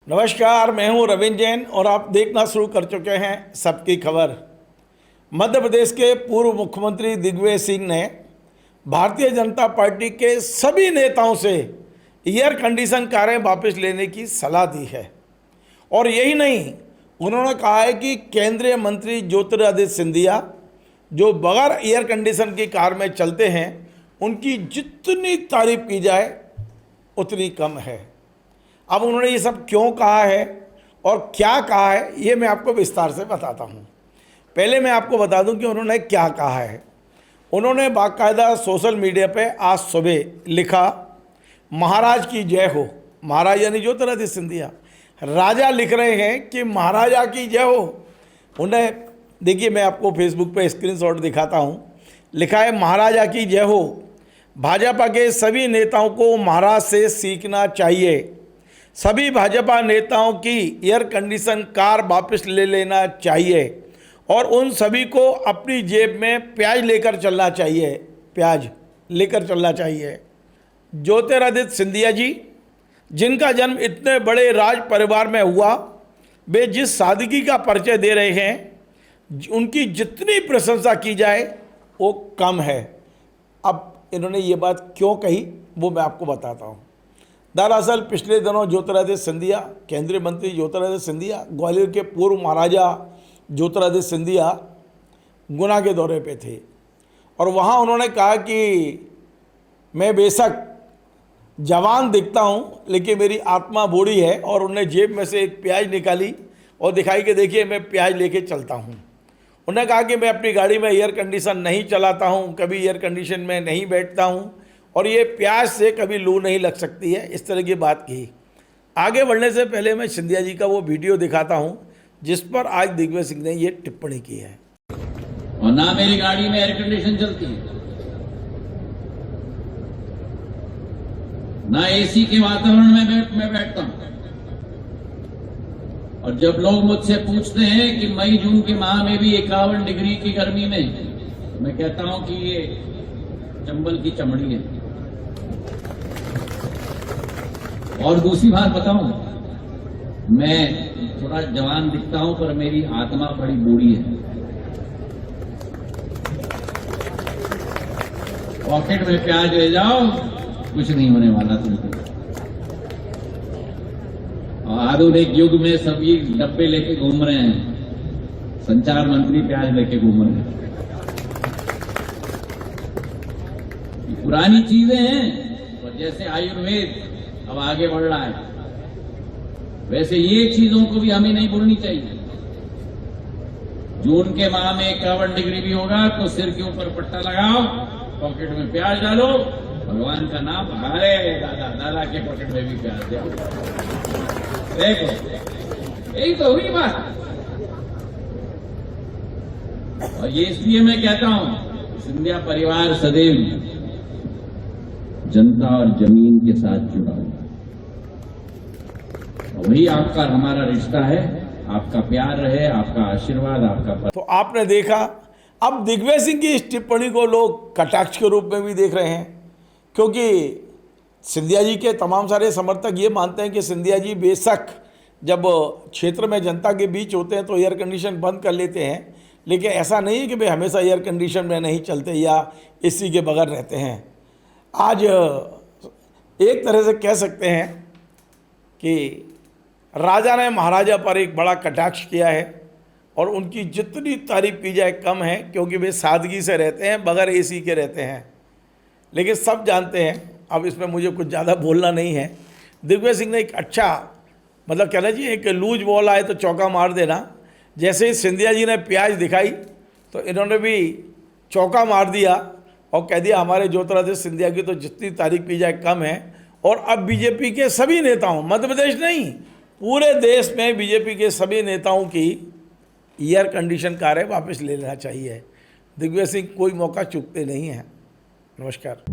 नमस्कार, मैं हूं रविंद्र जैन और आप देखना शुरू कर चुके हैं सबकी खबर। मध्य प्रदेश के पूर्व मुख्यमंत्री दिग्विजय सिंह ने भारतीय जनता पार्टी के सभी नेताओं से एयर कंडीशन कारें वापस लेने की सलाह दी है। और यही नहीं, उन्होंने कहा है कि केंद्रीय मंत्री ज्योतिरादित्य सिंधिया जो बगैर एयर कंडीशन की कार में चलते हैं, उनकी जितनी तारीफ की जाए उतनी कम है। अब उन्होंने ये सब क्यों कहा है और क्या कहा है, ये मैं आपको विस्तार से बताता हूँ। पहले मैं आपको बता दूं कि उन्होंने क्या कहा है। उन्होंने बाकायदा सोशल मीडिया पे आज सुबह लिखा, महाराज की जय हो। महाराज यानी ज्योतिरादित्य सिंधिया, राजा लिख रहे हैं कि महाराजा की जय हो। उन्हें देखिए, मैं आपको फेसबुक पे स्क्रीनशॉट दिखाता हूँ। लिखा है, महाराजा की जय हो। भाजपा के सभी नेताओं को महाराज से सीखना चाहिए। सभी भाजपा नेताओं की एयर कंडीशन कार वापस ले लेना चाहिए और उन सभी को अपनी जेब में प्याज लेकर चलना चाहिए। प्याज लेकर चलना चाहिए। ज्योतिरादित्य सिंधिया जी, जिनका जन्म इतने बड़े राज परिवार में हुआ, वे जिस सादगी का परिचय दे रहे हैं, उनकी जितनी प्रशंसा की जाए वो कम है। अब इन्होंने ये बात क्यों कही वो मैं आपको बताता हूँ। दरअसल पिछले दिनों ज्योतिरादित्य सिंधिया, केंद्रीय मंत्री ज्योतिरादित्य सिंधिया, ग्वालियर के पूर्व महाराजा ज्योतिरादित्य सिंधिया गुना के दौरे पे थे और वहाँ उन्होंने कहा कि मैं बेशक जवान दिखता हूँ लेकिन मेरी आत्मा बूढ़ी है। और उन्होंने जेब में से एक प्याज निकाली और दिखाई कि देखिए मैं प्याज लेके चलता हूँ। उन्होंने कहा कि मैं अपनी गाड़ी में एयर कंडीशन नहीं चलाता हूँ, कभी एयर कंडीशन में नहीं बैठता हूँ और ये प्याज से कभी लू नहीं लग सकती है। इस तरह की बात की। आगे बढ़ने से पहले मैं सिंधिया जी का वो वीडियो दिखाता हूं जिस पर आज दिग्विजय सिंह ने ये टिप्पणी की है। और ना मेरी गाड़ी में एयर कंडीशन चलती है, ना एसी के वातावरण में मैं बैठता हूं। और जब लोग मुझसे पूछते हैं कि मई जून के माह में भी 51 डिग्री की गर्मी में, मैं कहता हूं कि ये चंबल की चमड़ी है। और दूसरी बात बताऊं, मैं थोड़ा जवान दिखता हूं पर मेरी आत्मा बड़ी बूढ़ी है। पॉकेट में प्याज ले जाओ, कुछ नहीं होने वाला तुमको। और आधुनिक युग में सभी डब्बे लेके घूम रहे हैं, संचार मंत्री प्याज लेके घूम रहे हैं। पुरानी चीजें हैं, और जैसे आयुर्वेद अब आगे बढ़ रहा है, वैसे ये चीजों को भी हमें नहीं भूलनी चाहिए। जून के माह में 51 डिग्री भी होगा तो सिर के ऊपर पट्टा लगाओ, पॉकेट में प्याज डालो, भगवान का नाम, अरे दादा दादा के पॉकेट में भी प्याज दो। देखो, यही तो हुई बात। और ये इसलिए मैं कहता हूं, सिंधिया परिवार सदैव जनता और जमीन के साथ जुड़ा हुआ, वही आपका हमारा रिश्ता है। आपका प्यार रहे, आपका आशीर्वाद, आपका तो आपने देखा। अब दिग्विजय सिंह की इस टिप्पणी को लोग कटाक्ष के रूप में भी देख रहे हैं, क्योंकि सिंधिया जी के तमाम सारे समर्थक ये मानते हैं कि सिंधिया जी बेशक जब क्षेत्र में जनता के बीच होते हैं तो एयर कंडीशन बंद कर लेते हैं, लेकिन ऐसा नहीं है कि वे हमेशा एयर कंडीशन में नहीं चलते या एसी के बगैर रहते हैं। आज एक तरह से कह सकते हैं कि राजा ने महाराजा पर एक बड़ा कटाक्ष किया है और उनकी जितनी तारीफ की जाए कम है, क्योंकि वे सादगी से रहते हैं, बगैर एसी के रहते हैं। लेकिन सब जानते हैं, अब इसमें मुझे कुछ ज़्यादा बोलना नहीं है। दिग्विजय सिंह ने एक अच्छा, मतलब कहना चाहिए, एक लूज बॉल आए तो चौका मार देना। जैसे ही सिंधिया जी ने प्याज दिखाई तो इन्होंने भी चौका मार दिया और कह दिया हमारे ज्योतिरादित्य सिंधिया की तो जितनी तारीफ की जाए कम है। और अब बीजेपी के सभी नेताओं, मध्य प्रदेश नहीं पूरे देश में बीजेपी के सभी नेताओं की एयर कंडीशन कारें वापस ले लेना चाहिए। दिग्विजय सिंह कोई मौका चूकते नहीं हैं। नमस्कार।